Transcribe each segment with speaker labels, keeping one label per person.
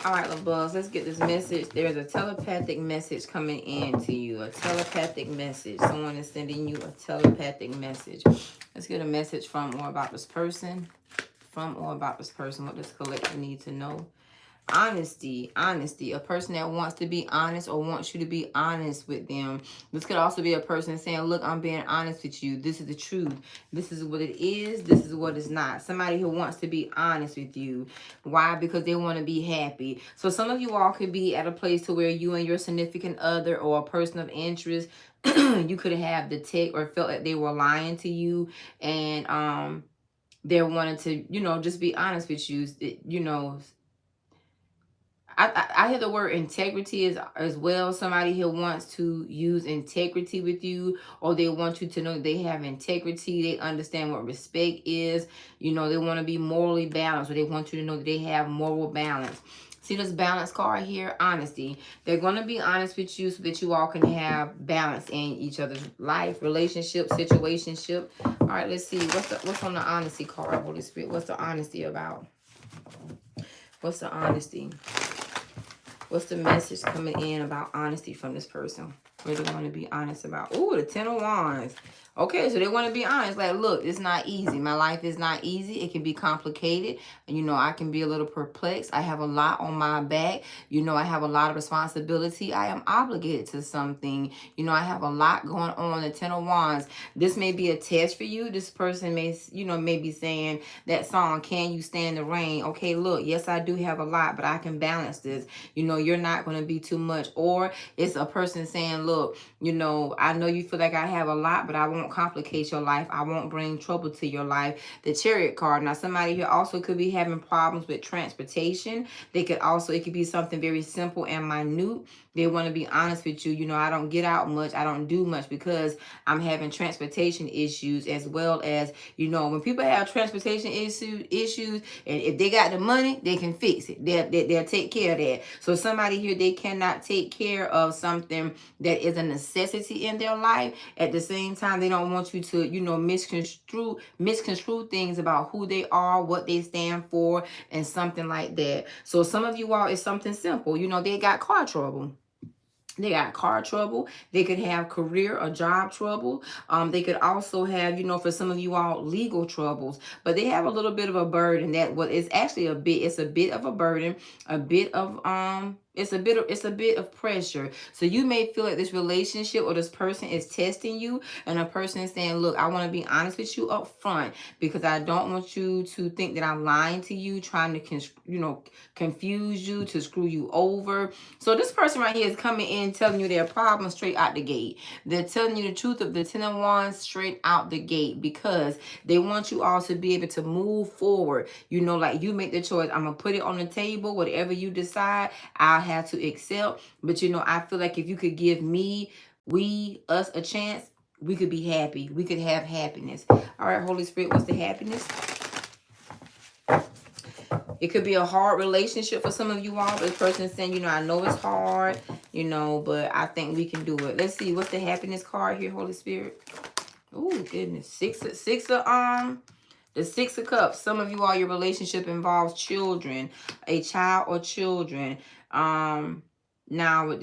Speaker 1: All right, little bugs, let's get this message. There's a telepathic message coming in to you. A telepathic message. Someone is sending you a telepathic message. Let's get a message from or about this person. From or about this person. What does collective need to know? Honesty, honesty. A person that wants to be honest or wants you to be honest with them. This could also be a person saying, look, I'm being honest with you. This is the truth. This is what it is. This is what it's not. Somebody who wants to be honest with you. Why? Because they want to be happy. So some of you all could be at a place to where you and your significant other or a person of interest, you could have detect or felt that they were lying to you, and they wanted to, just be honest with you. I hear the word integrity as well. Somebody here wants to use integrity with you, or they want you to know that they have integrity. They understand what respect is. They want to be morally balanced, or they want you to know that they have moral balance. See this balance card here? Honesty. They're going to be honest with you so that you all can have balance in each other's life, relationship, situationship. All right, let's see. What's on the honesty card, Holy Spirit? What's the honesty about? What's the honesty? What's the message coming in about honesty from this person? What do they want to be honest about? Ooh, the 10 of Wands. Okay, so they want to be honest. Like, look, it's not easy. My life is not easy. It can be complicated. I can be a little perplexed. I have a lot on my back. I have a lot of responsibility. I am obligated to something. I have a lot going on. The 10 of Wands. This may be a test for you. This person may be saying that song, Can You Stand the Rain? Okay, look, yes, I do have a lot, but I can balance this. You're not going to be too much. Or it's a person saying, look, I know you feel like I have a lot, but I won't complicate your life. I won't bring trouble to your life. The Chariot card. Now, somebody here also could be having problems with transportation. It could be something very simple and minute. They want to be honest with you. I don't get out much. I don't do much because I'm having transportation issues, as well as, when people have transportation issues, and if they got the money, they can fix it. They'll take care of that. So somebody here, they cannot take care of something that is a necessity in their life. At the same time, they don't want you to, misconstrue things about who they are, what they stand for, and something like that. So some of you all, it's something simple. They got car trouble. They got car trouble. They could have career or job trouble. They could also have, for some of you all, legal troubles. But they have a little bit of a burden it's actually it's a bit of a burden, a bit of it's a bit of pressure. So you may feel like this relationship or this person is testing you, and a person is saying, look, I want to be honest with you up front because I don't want you to think that I'm lying to you, trying to confuse you, to screw you over. So this person right here is coming in telling you their problem straight out the gate. They're telling you the truth of the 10 of Wands straight out the gate because they want you all to be able to move forward. Like you make the choice. I'm going to put it on the table. Whatever you decide, I'll have to accept. But I feel like if you could give us a chance, we could be happy. We could have happiness. All right, Holy Spirit, what's the happiness? It could be a hard relationship for some of you all. But this person is saying, I know it's hard, but I think we can do it. Let's see. What's the happiness card here, Holy Spirit? Oh, goodness. The 6 of Cups. Some of you all, your relationship involves children, a child or children. Now with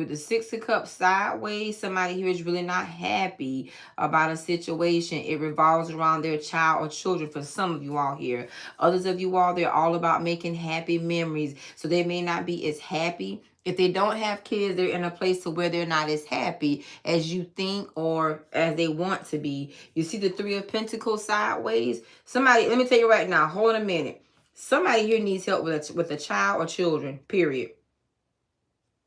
Speaker 1: the 6 of Cups sideways, somebody here is really not happy about a situation. It revolves around their child or children for some of you all here. Others of you all, they're all about making happy memories. So they may not be as happy. If they don't have kids, they're in a place to where they're not as happy as you think or as they want to be. You see the 3 of Pentacles sideways? Somebody, let me tell you right now, hold on a minute. Somebody here needs help with a child or children, period.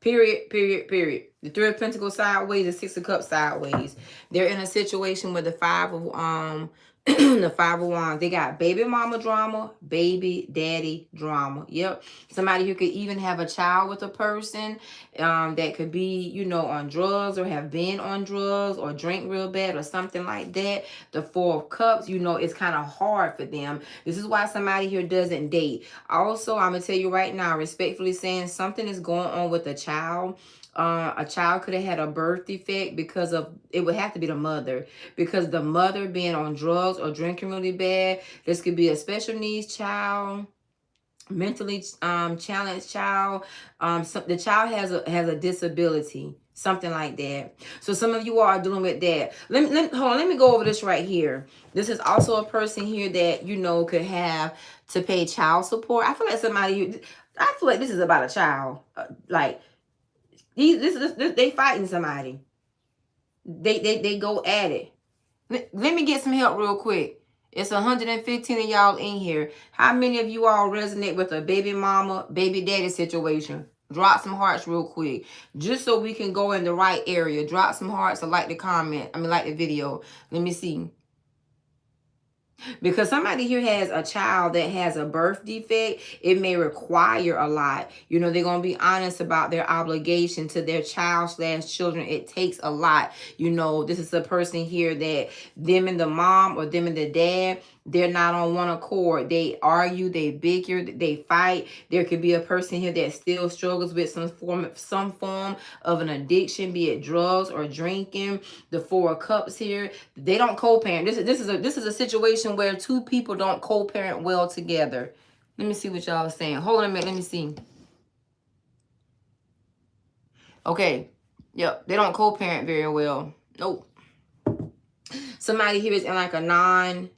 Speaker 1: Period. The 3 of Pentacles sideways, the 6 of Cups sideways. They're in a situation with the 5 of the 5 of Wands. They got baby mama drama, baby daddy drama. Yep. Somebody who could even have a child with a person that could be, on drugs or have been on drugs or drink real bad or something like that. The 4 of Cups, it's kind of hard for them. This is why somebody here doesn't date. Also, I'm going to tell you right now, respectfully saying something is going on with a child. A child could have had a birth defect because of, it would have to be the mother, because the mother being on drugs or drinking really bad. This could be a special needs child. mentally challenged child. So the child has a disability, something like that. So some of you all are dealing with that. Hold on, let me go over this right here. This is also a person here that, you know, could have to pay child support. I feel like I feel like this is about a child. Like they fighting somebody. They go at it. Let me get some help real quick. It's 115 of y'all in here. How many of you all resonate with a baby mama, baby daddy situation? Drop some hearts real quick. Just so we can go in the right area. Drop some hearts or like the comment. Like the video. Let me see. Because somebody here has a child that has a birth defect, it may require a lot. You know, they're going to be honest about their obligation to their child/children. It takes a lot. You know, this is a person here that them and the mom or them and the dad, they're not on one accord. They argue, they bicker, they fight. There could be a person here that still struggles with some form of an addiction, be it drugs or drinking. The Four of Cups here, they don't co-parent. This is a situation where two people don't co-parent well together. Let me see what y'all are saying. Hold on a minute. Let me see. Okay. Yep. They don't co-parent very well. Nope. Somebody here is in like a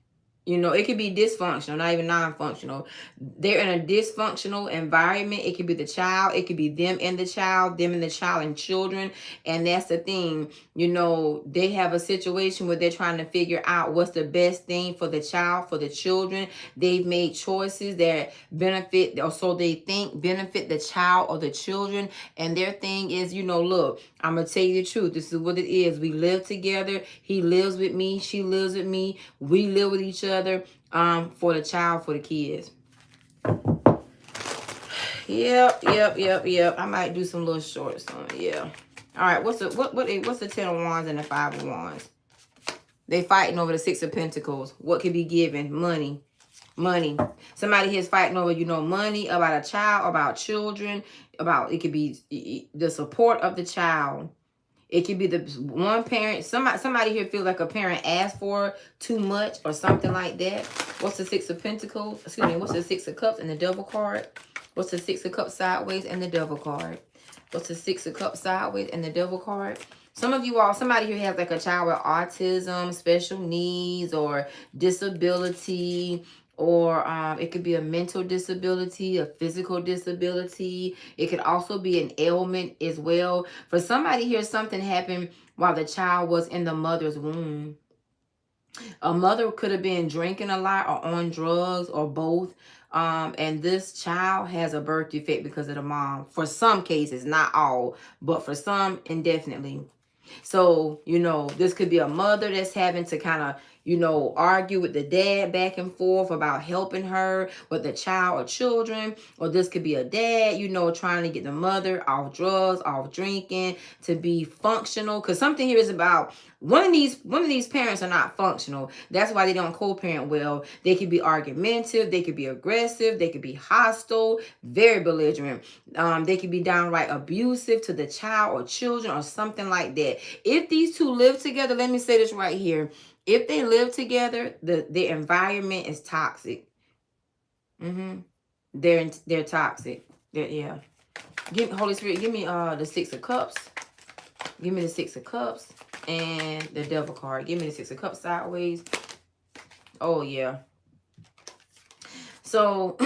Speaker 1: you know, it could be dysfunctional, not even non-functional. They're in a dysfunctional environment. It could be the child. It could be them and the child and children. And that's the thing. You know, they have a situation where they're trying to figure out what's the best thing for the child, for the children. They've made choices that benefit, or so they think, benefit the child or the children. And their thing is, you know, look, I'm going to tell you the truth. This is what it is. We live together. He lives with me. She lives with me. We live with each other, for the child, for the kids. Yep. I might do some little shorts on it. Yeah. All right. What's the 10 of Wands and the 5 of Wands? They fighting over the 6 of Pentacles. What could be given? Money. Somebody here is fighting over, you know, money, about a child, about children, about, it could be the support of the child. It could be the one parent. Somebody here feels like a parent asked for too much or something like that. What's the 6 of Pentacles? Excuse me. What's the 6 of Cups and the Devil card? What's the 6 of Cups sideways and the Devil card? What's the 6 of Cups sideways and the Devil card? Somebody here has like a child with autism, special needs, or disability. Or it could be a mental disability, a physical disability. It could also be an ailment as well. For somebody here, something happened while the child was in the mother's womb. A mother could have been drinking a lot or on drugs or both. And this child has a birth defect because of the mom. For some cases, not all, but for some, indefinitely. So, you know, this could be a mother that's having to kind of, you know, argue with the dad back and forth about helping her with the child or children. Or this could be a dad, you know, trying to get the mother off drugs, off drinking, to be functional. Because something here is about one of these parents are not functional. That's why they don't co-parent well. They could be argumentative, they could be aggressive, they could be hostile, very belligerent. They could be downright abusive to the child or children or something like that. If these two live together, let me say this right here. If they live together, the environment is toxic. They're toxic. Yeah. Holy Spirit, give me the 6 of Cups. Give me the 6 of Cups and the Devil card. Give me the 6 of Cups sideways. Oh yeah. So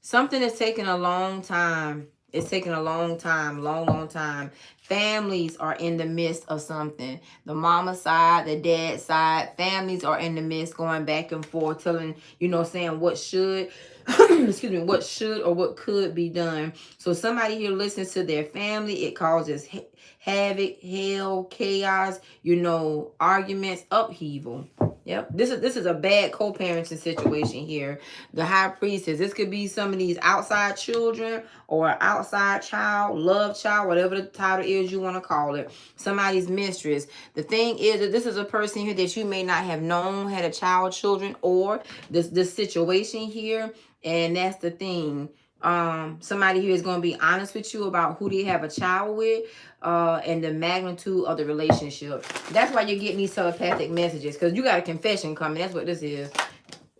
Speaker 1: something is taking a long time. It's taking a long time, long time. Families are in the midst of something. The mama side, the dad side, families are in the midst, going back and forth, telling, you know, saying what should, excuse me, what should or what could be done. So somebody here listens to their family. It causes havoc, hell, chaos, you know, arguments, upheaval. Yep, this is a bad co-parenting situation here. The High Priestess. This could be some of these outside children or outside child, love child, whatever the title is you want to call it. Somebody's mistress. The thing is that this is a person here that you may not have known had a child, children, or this situation here. And that's the thing. Somebody here is going to be honest with you about who they have a child with, and the magnitude of the relationship. That's why you're getting these telepathic messages, because you got a confession coming. That's what this is.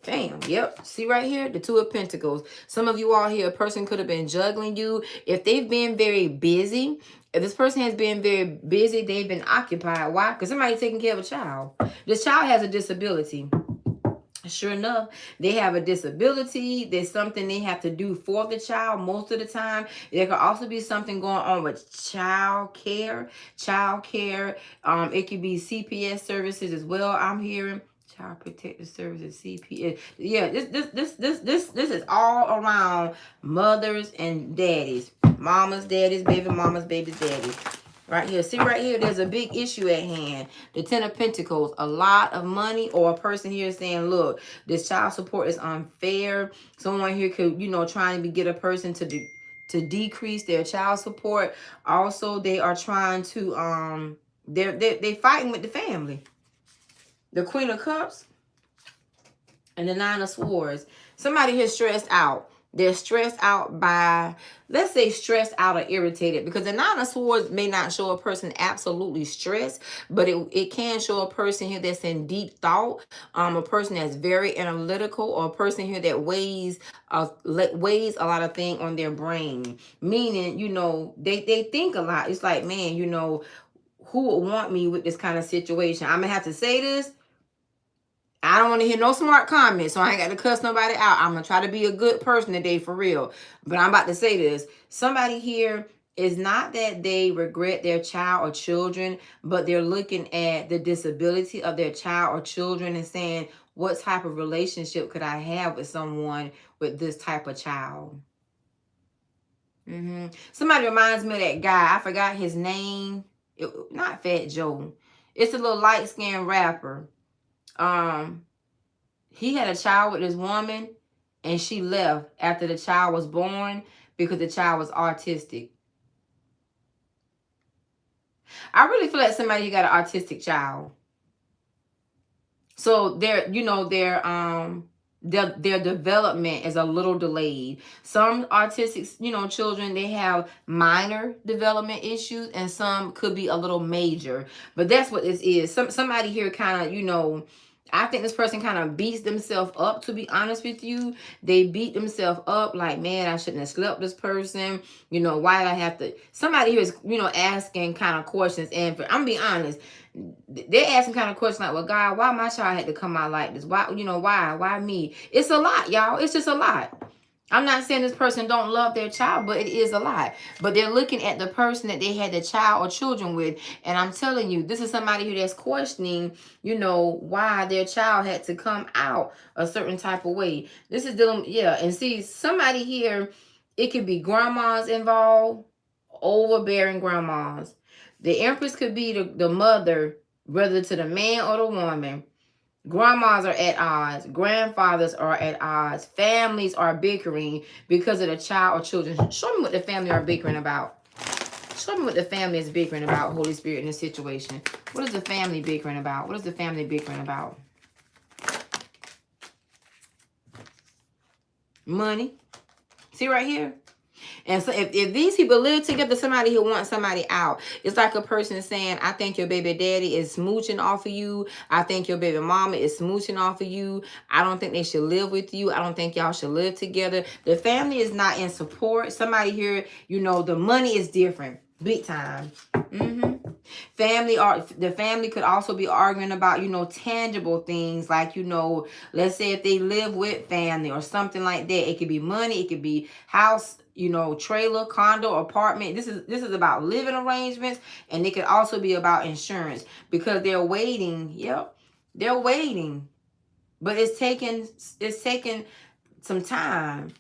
Speaker 1: Bam. Yep. See right here, the Two of Pentacles. Some of you all here, a person could have been juggling you. If they've been very busy, if this person has been very busy, they've been occupied. Why? Because somebody's taking care of a child. This child has a disability. Sure enough, they have a disability. There's something they have to do for the child most of the time. There could also be something going on with child care. It could be CPS services as well. I'm hearing Child Protective Services, CPS. Yeah, this is all around mothers and daddies, mamas, daddies, baby mamas, baby daddies. Right here. See right here, there's a big issue at hand. The Ten of Pentacles, a lot of money, or a person here saying, look, this child support is unfair. Someone here could, trying to get a person to decrease their child support. Also, they are trying to, they fighting with the family. The Queen of Cups and the Nine of Swords. Somebody here stressed out. They're stressed out by, let's say stressed out or irritated, because the Nine of Swords may not show a person absolutely stressed, but it can show a person here that's in deep thought, a person that's very analytical, or a person here that weighs a lot of things on their brain. Meaning, they think a lot. It's like, man, who would want me with this kind of situation? I'm going to have to say this. I don't want to hear no smart comments, so I ain't got to cuss nobody out. I'm going to try to be a good person today for real. But I'm about to say this. Somebody here is not that they regret their child or children, but they're looking at the disability of their child or children and saying, what type of relationship could I have with someone with this type of child? Somebody reminds me of that guy. I forgot his name. Not Fat Joe. It's a little light-skinned rapper. He had a child with this woman, and she left after the child was born because the child was autistic. I really feel like somebody got an autistic child. So their development is a little delayed. Some autistic, children, they have minor development issues, and some could be a little major. But that's what this is. Somebody here kind of, I think this person kind of beats themselves up, to be honest with you. They beat themselves up like, man, I shouldn't have slept with this person. Why did I have to? Somebody here is, asking kind of questions. And I'm being honest, they're asking kind of questions like, well, God, why my child had to come out like this? Why, why me? It's a lot, y'all. It's just a lot. I'm not saying this person don't love their child, but it is a lot. But they're looking at the person that they had the child or children with. And I'm telling you, this is somebody who that's questioning, why their child had to come out a certain type of way. This is dealing, yeah. And see, somebody here, it could be grandmas involved, overbearing grandmas. The Empress could be the mother, whether to the man or the woman. Grandmas are at odds. Grandfathers are at odds. Families are bickering because of the child or children. Show me what the family are bickering about. Show me what the family is bickering about, Holy Spirit, in this situation. What is the family bickering about? What is the family bickering about? Money. See right here? And so if these people live together, somebody who wants somebody out. It's like a person saying, I think your baby daddy is smooching off of you. I think your baby mama is smooching off of you. I don't think they should live with you. I don't think y'all should live together. The family is not in support. Somebody here, the money is different. Big time. The family could also be arguing about, tangible things like, let's say if they live with family or something like that. It could be money. It could be house, trailer, condo, apartment. This is about living arrangements, and it could also be about insurance because they're waiting. Yep. They're waiting, but it's taking some time.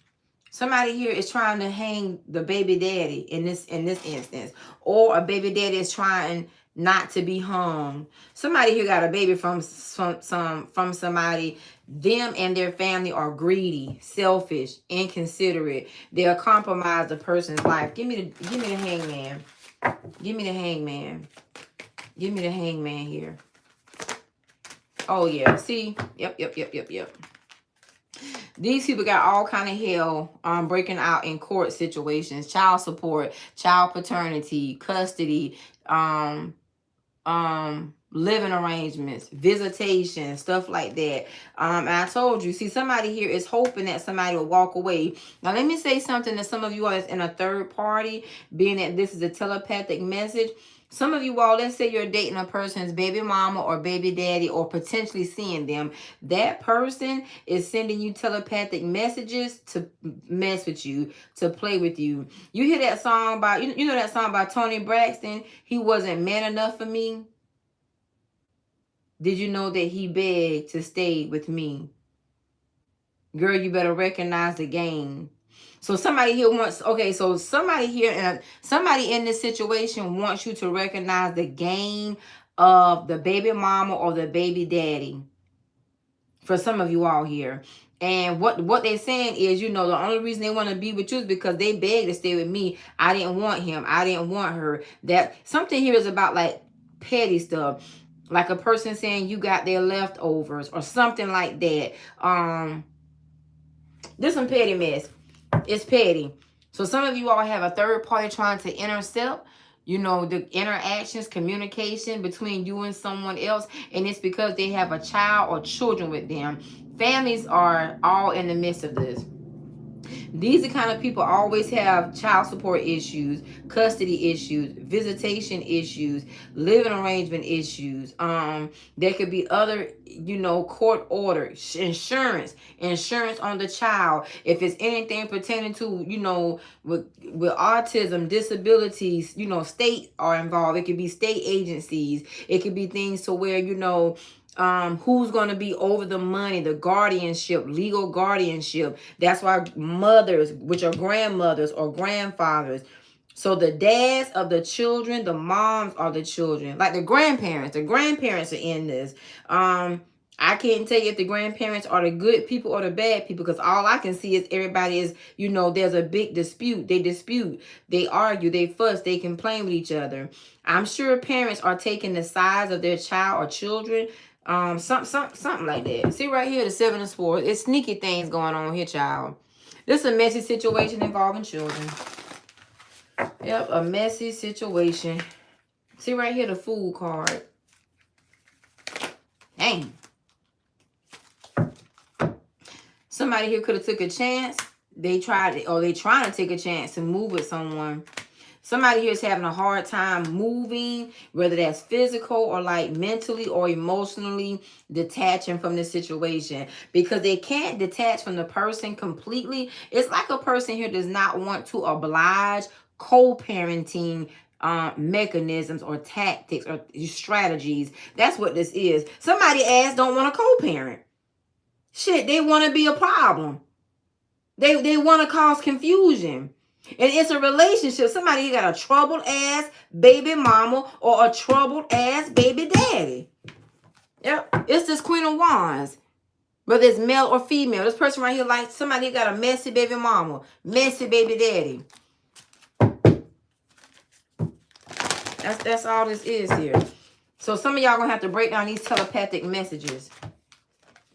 Speaker 1: Somebody here is trying to hang the baby daddy in this instance, or a baby daddy is trying not to be hung. Somebody here got a baby from somebody. Them and their family are greedy, selfish, inconsiderate. They'll compromise a person's life. Give me the hangman. Give me the hangman. Give me the hangman here. Oh yeah. See? Yep. These people got all kind of hell breaking out in court situations, child support, child paternity, custody, living arrangements, visitation, stuff like that. And I told you, see, somebody here is hoping that somebody will walk away. Now, let me say something to some of you all that's in a third party, being that this is a telepathic message. Some of you all, let's say you're dating a person's baby mama or baby daddy, or potentially seeing them. That person is sending you telepathic messages to mess with you, to play with you. You hear that song by, you know that song by Tony Braxton, He Wasn't Man Enough for Me? Did you know that he begged to stay with me? Girl, you better recognize the game. So somebody here wants, okay, so somebody here, somebody in this situation wants you to recognize the game of the baby mama or the baby daddy. For some of you all here. And what they're saying is, you know, the only reason they want to be with you is because they begged to stay with me. I didn't want him. I didn't want her. That something here is about like petty stuff. Like a person saying you got their leftovers or something like that. There's some petty mess. It's petty. So some of you all have a third party trying to intercept, you know, the interactions, communication between you and someone else. And it's because they have a child or children with them. Families are all in the midst of this. These are the kind of people always have child support issues, custody issues, visitation issues, living arrangement issues. There could be other, you know, court orders, insurance on the child. If it's anything pertaining to, you know, with autism, disabilities, you know, state are involved. It could be state agencies. It could be things to where, you know, who's going to be over the money, the guardianship, legal guardianship. That's why mothers, which are grandmothers or grandfathers. So the dads of the children, the moms are the children. Like the grandparents are in this. I can't tell you if the grandparents are the good people or the bad people, because all I can see is everybody is, you know, there's a big dispute. They dispute, they argue, they fuss, they complain with each other. I'm sure parents are taking the sides of their child or children. Something like that. See right here, the 7 of Swords. It's sneaky things going on here, child. This is a messy situation involving children. Yep, a messy situation. See right here, the Fool card. Dang. Somebody here could have took a chance. They tried it, or they trying to take a chance to move with someone. Somebody here is having a hard time moving, whether that's physical or like mentally or emotionally detaching from the situation, because they can't detach from the person completely. It's like a person here does not want to oblige co-parenting mechanisms or tactics or strategies. That's what this is. Somebody ass don't want to co-parent. Shit, they want to be a problem. They want to cause confusion. And it's a relationship. Somebody got a troubled ass baby mama or a troubled ass baby daddy. Yep. It's this Queen of Wands. Whether it's male or female. This person right here, like somebody got a messy baby mama, messy baby daddy. That's all this is here. So some of y'all gonna have to break down these telepathic messages.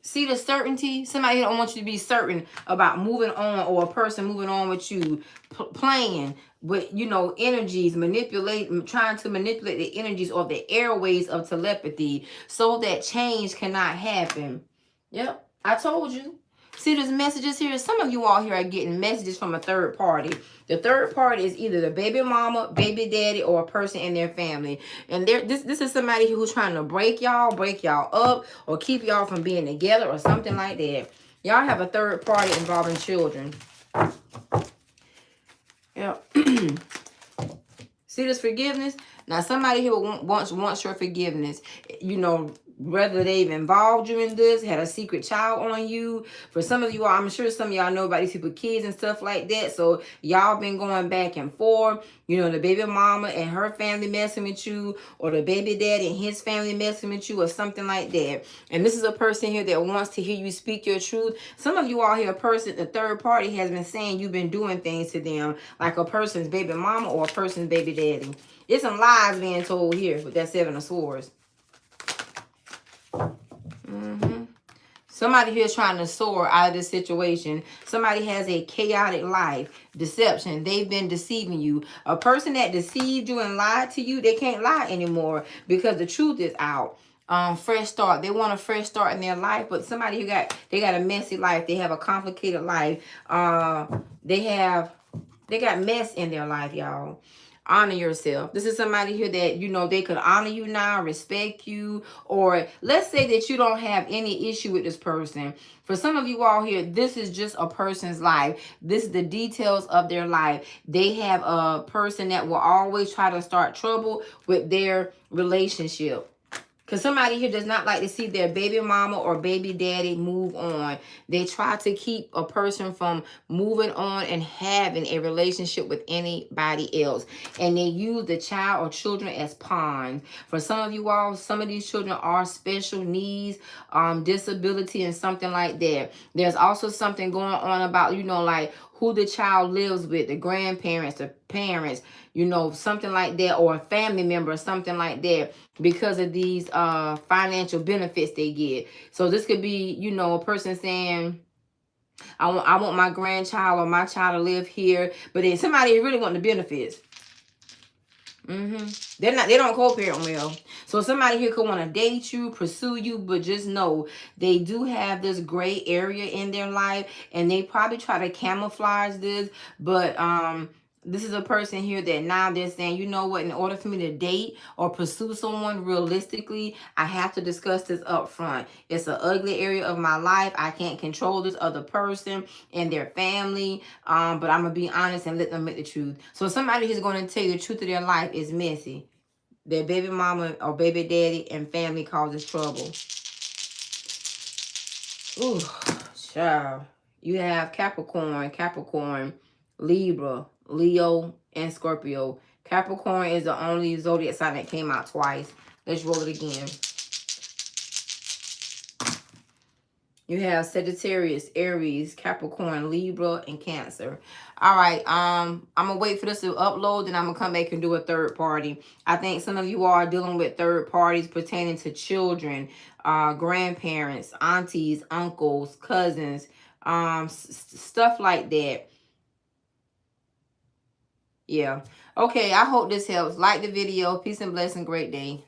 Speaker 1: See the certainty? Somebody don't want you to be certain about moving on, or a person moving on with you, playing with, you know, energies, trying to manipulate the energies or the airways of telepathy so that change cannot happen. Yep, I told you. See these messages here? Some of you all here are getting messages from a third party. The third party is either the baby mama, baby daddy, or a person in their family. And this is somebody who's trying to break y'all up, or keep y'all from being together or something like that. Y'all have a third party involving children. Yeah. See this forgiveness? Now somebody here wants your forgiveness. You know, whether they've involved you in this, had a secret child on you. For some of you all, I'm sure some of y'all know about these people, kids and stuff like that. So y'all been going back and forth. You know, the baby mama and her family messing with you, or the baby daddy and his family messing with you, or something like that. And this is a person here that wants to hear you speak your truth. Some of you all here, the third party has been saying you've been doing things to them, like a person's baby mama or a person's baby daddy. There's some lies being told here with that 7 of Swords. Somebody here is trying to soar out of this situation. Somebody has a chaotic life. Deception. They've been deceiving you. A person that deceived you and lied to you, they can't lie anymore because the truth is out. Fresh start. They want a fresh start in their life, but somebody who they got a messy life. They have a complicated life. They got mess in their life, y'all. Honor yourself. This is somebody here that, you know, they could honor you now, respect you, or let's say that you don't have any issue with this person. For some of you all here, this is just a person's life. This is the details of their life. They have a person that will always try to start trouble with their relationship. Because somebody here does not like to see their baby mama or baby daddy move on. They try to keep a person from moving on and having a relationship with anybody else. And they use the child or children as pawns. For some of you all, some of these children are special needs, disability, and something like that. There's also something going on about, you know, like who the child lives with, the grandparents, the parents, you know, something like that, or a family member or something like that, because of these financial benefits they get. So this could be, you know, a person saying, I want my grandchild or my child to live here, but then somebody really want the benefits. They don't co-parent well. So somebody here could want to date you, pursue you, but just know they do have this gray area in their life, and they probably try to camouflage this, but this is a person here that now they're saying, you know what, in order for me to date or pursue someone realistically, I have to discuss this up front. It's an ugly area of my life. I can't control this other person and their family, but I'm going to be honest and let them make the truth. So somebody who's going to tell you the truth of their life is messy. Their baby mama or baby daddy and family causes trouble. Ooh, child. You have Capricorn, Libra, Leo, and Scorpio. Capricorn is the only zodiac sign that came out twice. Let's roll it again. You have Sagittarius, Aries, Capricorn, Libra, and Cancer. All right, I'm gonna wait for this to upload, and I'm gonna come back and do a third party. I think some of you are dealing with third parties pertaining to children, grandparents, aunties, uncles, cousins, stuff like that. Yeah. Okay, I hope this helps. Like the video. Peace and blessing. Great day.